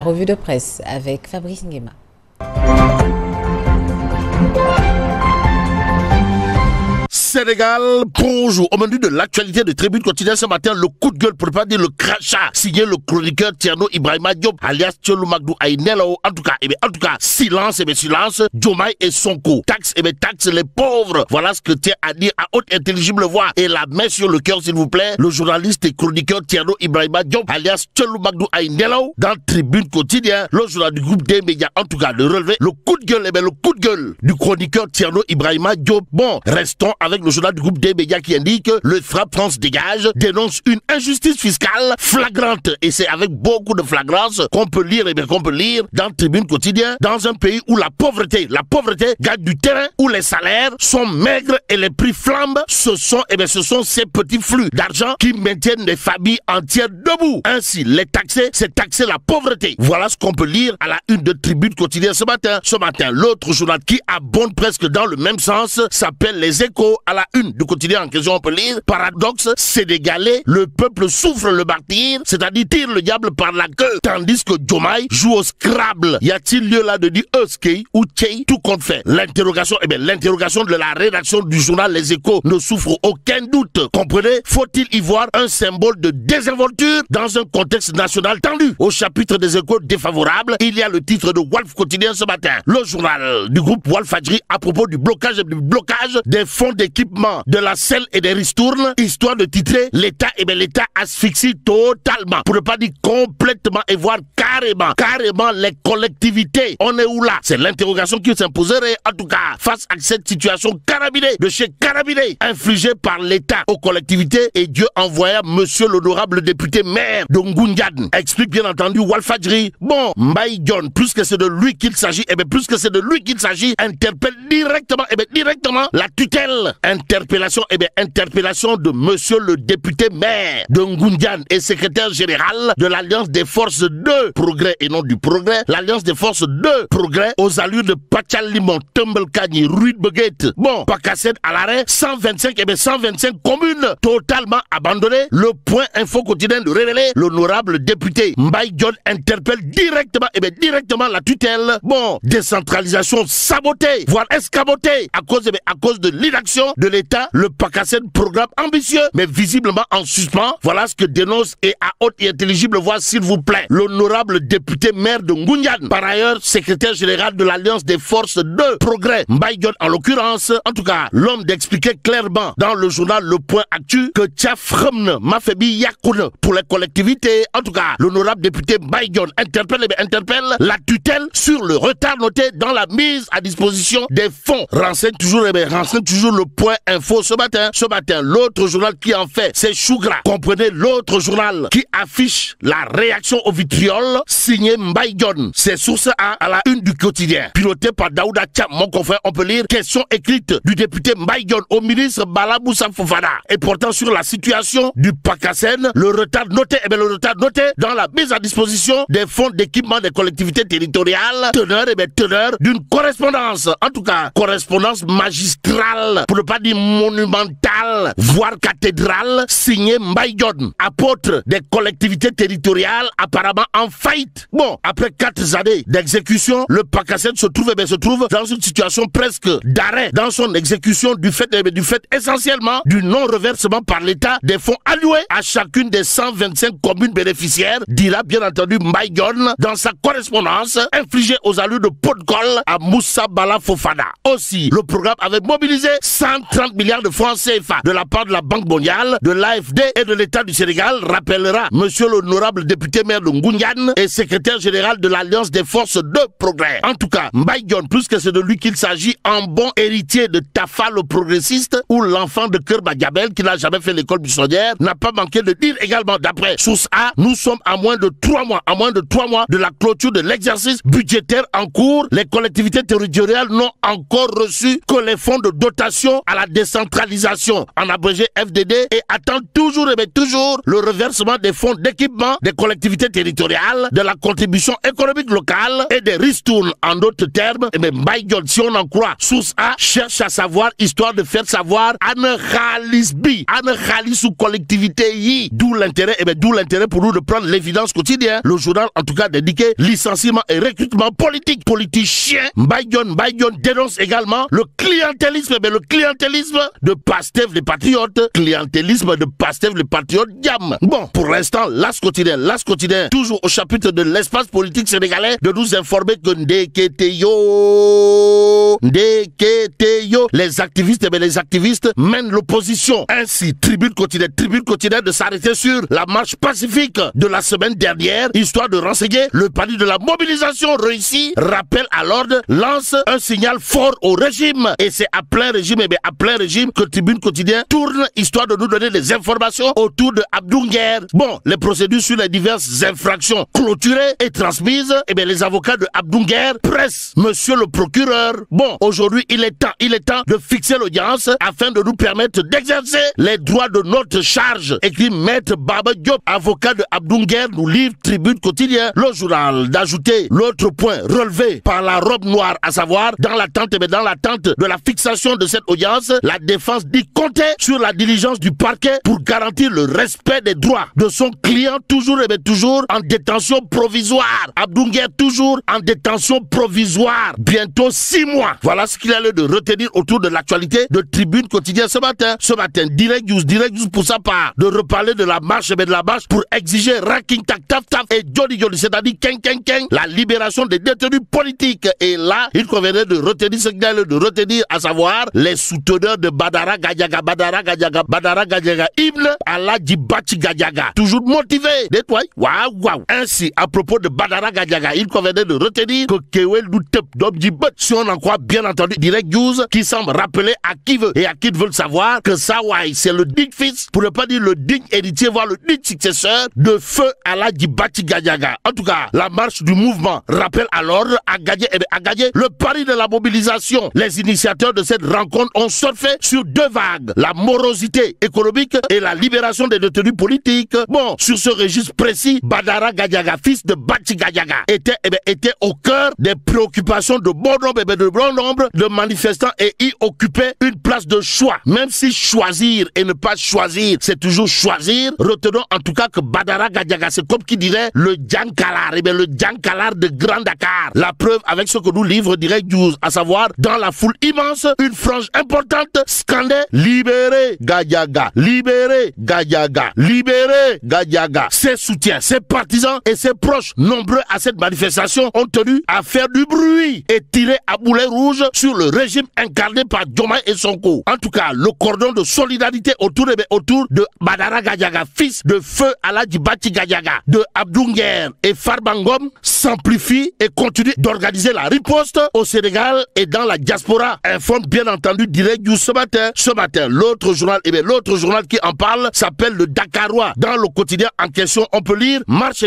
Revue de presse avec Fabrice Nguema. Sénégal, bonjour. Au menu de l'actualité de Tribune quotidienne ce matin, le coup de gueule, pour ne pas dire le crachat, signé le chroniqueur Thierno Ibrahima Diop, alias Thiolou Magdou Aïnelo. En tout cas, silence, silence, Diomaye et Sonko. Taxe, taxe les pauvres. Voilà ce que tient à dire à haute intelligible voix. Et la main sur le cœur, s'il vous plaît, le journaliste et chroniqueur Thierno Ibrahima Diop, alias Thiolou Magdou Aïnelo, dans Tribune quotidienne, le journal du groupe des médias, en tout cas, de relever le coup de gueule, le coup de gueule du chroniqueur Thierno Ibrahima Diop. Bon, restons avec le journal du groupe des médias qui indique le Frappe France dégage dénonce une injustice fiscale flagrante, et c'est avec beaucoup de flagrance qu'on peut lire dans Tribune quotidien, dans un pays où la pauvreté gagne du terrain, où les salaires sont maigres et les prix flambent. Ce sont ces petits flux d'argent qui maintiennent les familles entières debout. Ainsi, les taxer, c'est taxer la pauvreté. Voilà ce qu'on peut lire à la une de Tribune quotidien ce matin. L'autre journal qui abonde presque dans le même sens s'appelle Les Échos. À la une du quotidien en question, on peut lire: paradoxe sénégalais, le peuple souffre le martyre, c'est-à-dire tire le diable par la queue, tandis que Diomaye joue au Scrabble. Y a-t-il lieu là de dire Euskei ou Tchei, tout compte fait? L'interrogation de la rédaction du journal Les Échos ne souffre aucun doute. Comprenez? Faut-il y voir un symbole de désinvolture dans un contexte national tendu? Au chapitre des Échos défavorables, il y a le titre de Walf quotidien ce matin, le journal du groupe Walfadjri, à propos du blocage des fonds d'équipement de la selle et des ristournes, histoire de titrer l'État asphyxie totalement, pour ne pas dire complètement, et voire carrément les collectivités. On est où là? C'est l'interrogation qui s'imposerait, en tout cas, face à cette situation carabinée, de chez carabinée, infligée par l'État aux collectivités, et Dieu envoya monsieur l'honorable député maire de Ngoundiane. Explique bien entendu Walfadjri. Bon, Mbaye Dione, plus que c'est de lui qu'il s'agit, interpelle directement la tutelle. Interpellation de monsieur le député maire de Ngoundiane et secrétaire général de l'Alliance des forces de progrès, et non du progrès, l'Alliance des forces de progrès, aux allures de Pachalimon, Tumbelkani, Rude Beguette. Bon, Pakassène à l'arrêt, 125 communes totalement abandonnées. Le point info quotidien de révéler l'honorable député Mbaye Dione interpelle directement la tutelle. Bon, décentralisation sabotée, voire escamotée à cause de l'inaction de l'État. Le Pakassène, programme ambitieux mais visiblement en suspens. Voilà ce que dénonce, et à haute et intelligible voix, s'il vous plaît, l'honorable député maire de Ngoundiane, par ailleurs secrétaire général de l'Alliance des forces de progrès, Mbaye Dione en l'occurrence. En tout cas, l'homme d'expliquer clairement dans le journal Le Point Actu que Tchafremne Mafebi Yakoune pour les collectivités. En tout cas, l'honorable député Mbaye Dione interpelle la tutelle sur le retard noté dans la mise à disposition des fonds. Renseigne toujours le Point Info ce matin, l'autre journal qui en fait, c'est Chougra. Comprenez, l'autre journal qui affiche la réaction au vitriol, signé Mbaye Dione. C'est source à la une du quotidien. Piloté par Daouda Thiam, mon confrère, on peut lire: question écrite du député Mbaye Dione au ministre Bala Moussa Fofana. Et portant sur la situation du Pakassène, le retard noté dans la mise à disposition des fonds d'équipement des collectivités territoriales, teneur d'une correspondance, en tout cas, correspondance magistrale, pour ne pas dire monumentale, voire cathédrale, signé Mbaye Dione, apôtre des collectivités territoriales apparemment en faillite. Bon, après 4 années d'exécution, le Pakassène se trouve dans une situation presque d'arrêt dans son exécution du fait essentiellement du non-reversement par l'État des fonds alloués à chacune des 125 communes bénéficiaires, dira bien entendu Mbaye Dione dans sa correspondance infligée aux allures de pot de colle à Moussa Bala Fofana. Aussi, le programme avait mobilisé 130 milliards de francs CFA de la part de la Banque mondiale, de l'AFD et de l'État du Sénégal, rappellera monsieur l'honorable député maire de Ngoundiane et secrétaire général de l'Alliance des forces de progrès. En tout cas, Mbaye Dione, plus que c'est de lui qu'il s'agit, en bon héritier de Tafa le progressiste, ou l'enfant de Kerba Diabel qui n'a jamais fait l'école buissonnière, n'a pas manqué de dire également, d'après source A, nous sommes à moins de 3 mois de la clôture de l'exercice budgétaire en cours. Les collectivités territoriales n'ont encore reçu que les fonds de dotation à la décentralisation, en abrégé FDD, et attendent toujours le reversement des fonds d'équipement des collectivités territoriales de la contribution économique locale et des ristournes. En d'autres termes, mais Mbaye, si on en croit, source A, cherche à savoir, histoire de faire savoir, Anne Khalisbi, Anne Khalis ou collectivité yi. D'où l'intérêt, d'où l'intérêt pour nous de prendre l'évidence quotidienne. Le journal, en tout cas, d'indiquer licenciement et recrutement politique, politicien. Mbaye dénonce également le clientélisme, le clientélisme de Pastef les Patriotes, clientélisme de Pastef les Patriotes, Diam. Bon, pour l'instant, l'As quotidien, toujours au chapitre de l'espace politique sénégalais, de nous informer que Ndeketeyo, les activistes mènent l'opposition. Ainsi, tribune quotidienne de s'arrêter sur la marche pacifique de la semaine dernière, histoire de renseigner le pari de la mobilisation réussie, rappel à l'ordre, lance un signal fort au régime. Et c'est à plein régime, que tribune quotidien tourne, histoire de nous donner des informations autour de Abdou Nguer. Bon, les procédures sur les diverses infractions clôturées et transmises, les avocats de Abdou Nguer pressent monsieur le procureur. Bon, aujourd'hui, il est temps de fixer l'audience afin de nous permettre d'exercer les droits de notre charge. Écrit Maître Baba Diop, avocat de Abdou Nguer, nous livre tribune quotidien. Le journal d'ajouter l'autre point relevé par la robe noire, à savoir, dans l'attente de la fixation de cette audience, la défense dit compter sur la diligence du parquet pour garantir le respect des droits de son client, toujours en détention provisoire. Abdou Nguer toujours en détention provisoire. Bientôt 6 mois. Voilà ce qu'il y a lieu de retenir autour de l'actualité de Tribune Quotidien ce matin. Direct News pour sa part, de reparler de la marche, pour exiger Raking Tak Taf Taf et Johnny, c'est-à-dire la libération des détenus politiques. Et là, il conviendrait de retenir ce qu'il y a lieu de retenir, à savoir les souteneurs de Badara Gadiaga, hymne à la Djibachi Gadiaga. Toujours motivé. Waouh. Ainsi, à propos de Badara Gadiaga, il conviendrait de retenir que Kewel Doutep Dobdjibet, si on en croit bien entendu Direct News, qui semble rappeler à qui veut et à qui veut le savoir que Sawai, c'est le digne fils, pour ne pas dire le digne héritier, voire le digne successeur de feu à la Djibachi Gadiaga. En tout cas, la marche du mouvement rappelle à l'ordre à gagner le pari de la mobilisation. Les initiateurs de cette rencontre ont surfé sur 2 vagues, la morosité économique et la libération des détenus politiques. Bon, sur ce registre précis, Badara Gadiaga, fils de Bachi Gadiaga, était au cœur des préoccupations de bon nombre de manifestants et y occupait une place de choix. Même si choisir et ne pas choisir, c'est toujours choisir, retenons en tout cas que Badara Gadiaga, c'est comme qui dirait le Djankalar, le Djankalar de Grand Dakar. La preuve avec ce que nous livre Direct News, à savoir, dans la foule immense, une frange importante scandait « Libérez Gadiaga, libérez Gadiaga, libérez Gadiaga ». Ses soutiens, ses partisans et ses proches, nombreux à cette manifestation, ont tenu à faire du bruit et tirer à boulet rouge sur le régime incarné par Diomaye et Sonko. En tout cas, le cordon de solidarité autour de Badara Gadiaga, fils de feu Aladji Bati Gadiaga, de Abdou Nguer et Farbangom, s'amplifie et continue d'organiser la riposte au Sénégal et dans la diaspora, informe bien entendu Direct News ce matin. L'autre journal qui en parle s'appelle le Dakarois. Dans le quotidien en question, on peut lire marche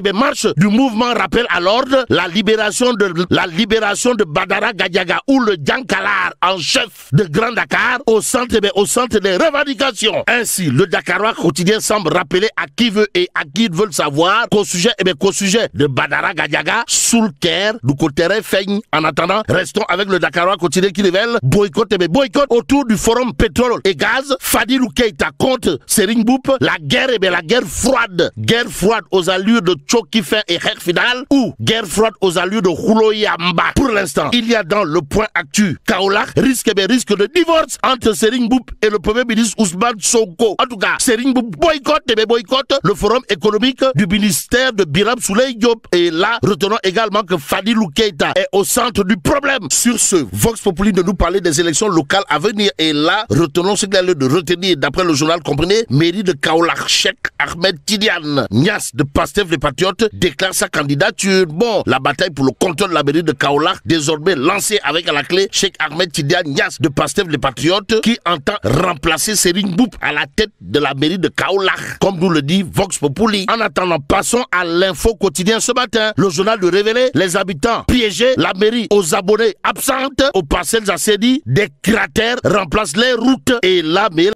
du mouvement rappel à l'ordre, la libération de Badara Gadiaga ou le Djankalar en chef de Grand Dakar au centre des revendications. Ainsi, le Dakarois quotidien semble rappeler à qui veut et à qui veut le savoir qu'au sujet de Badara Gadiaga, sous le Caire, du côté feigne. En attendant, restons avec le Dakarois quotidien qui révèle boycott autour du forum pétrole et gaz. Fadilou Keita contre Serigne Mboup, la guerre froide aux allures de Tchokifin et Herfidal, ou guerre froide aux allures de Roulo Yamba. Pour l'instant, il y a dans le point actu Kaolack risque de divorce entre Serigne Mboup et le premier ministre Ousmane Sonko. En tout cas, Serigne Mboup boycotte le forum économique du ministère de Biram Souleye Diop. Et là, retenons également que Fadilou Keita est au centre du problème. Sur ce, Vox Populi de nous parler des élections locales à venir. Et là, retenons ce qu'il y a lieu de retenir d'après le journal, comprenez, mairie de Kaolack, Cheikh Ahmed Tidiane Niass de Pastef les Patriotes déclare sa candidature. Bon, la bataille pour le contrôle de la mairie de Kaolack désormais lancée avec à la clé Cheikh Ahmed Tidiane Niass de Pastef les Patriotes qui entend remplacer Serigne Mboup à la tête de la mairie de Kaolack, comme nous le dit Vox Populi. En attendant, passons à l'info quotidien ce matin. Le journal de révéler les habitants piégés, la mairie aux abonnés absentes, aux parcelles assainies, des cratères remplacent les routes et la mairie